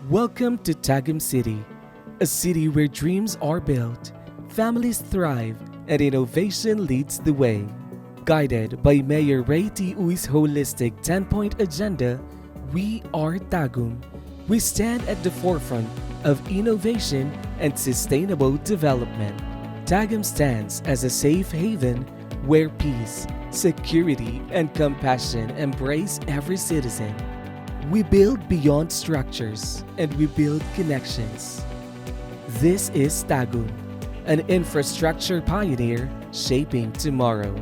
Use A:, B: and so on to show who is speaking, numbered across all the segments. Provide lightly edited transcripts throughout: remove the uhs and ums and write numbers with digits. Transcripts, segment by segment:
A: Welcome to Tagum City, a city where dreams are built, families thrive, and innovation leads the way. Guided by Mayor Ray T. Uy's holistic 10-point agenda, we are Tagum. We stand at the forefront of innovation and sustainable development. Tagum stands as a safe haven where peace, security, and compassion embrace every citizen. We build beyond structures and we build connections. This is Tagum, an infrastructure pioneer shaping tomorrow.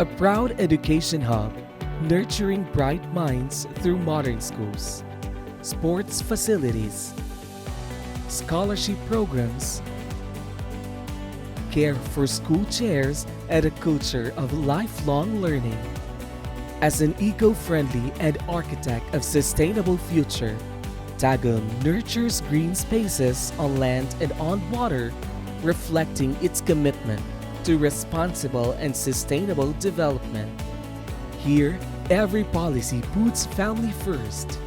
A: A proud education hub, nurturing bright minds through modern schools, sports facilities, scholarship programs, care for school chairs, and a culture of lifelong learning. As an eco-friendly and architect of sustainable future, Tagum nurtures green spaces on land and on water, reflecting its commitment to responsible and sustainable development. Here, every policy puts family first.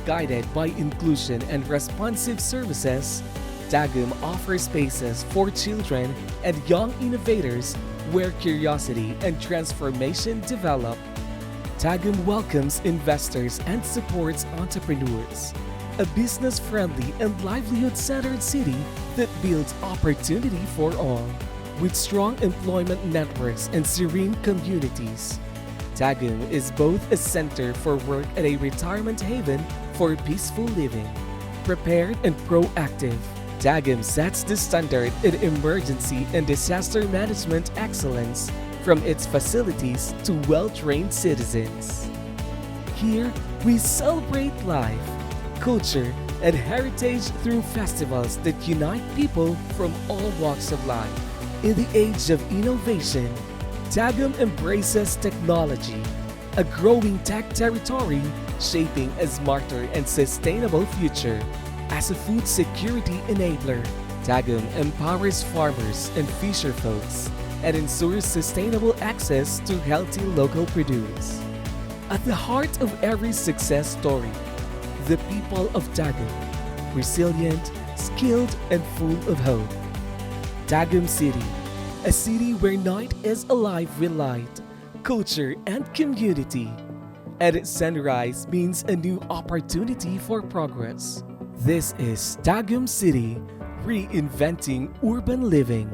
A: Guided by inclusion and responsive services, Tagum offers spaces for children and young innovators where curiosity and transformation develop. Tagum welcomes investors and supports entrepreneurs. A business-friendly and livelihood-centered city that builds opportunity for all. With strong employment networks and serene communities, Tagum is both a center for work and a retirement haven for peaceful living. Prepared and proactive, Tagum sets the standard in emergency and disaster management excellence, from its facilities to well-trained citizens. Here, we celebrate life, culture, and heritage through festivals that unite people from all walks of life. In the age of innovation, Tagum embraces technology, a growing tech territory shaping a smarter and sustainable future. As a food security enabler, Tagum empowers farmers and fisher folks and ensures sustainable access to healthy local produce. At the heart of every success story, the people of Tagum, resilient, skilled, and full of hope. Tagum City, a city where night is alive with light, culture, and community. And at sunrise means a new opportunity for progress. This is Tagum City, reinventing urban living.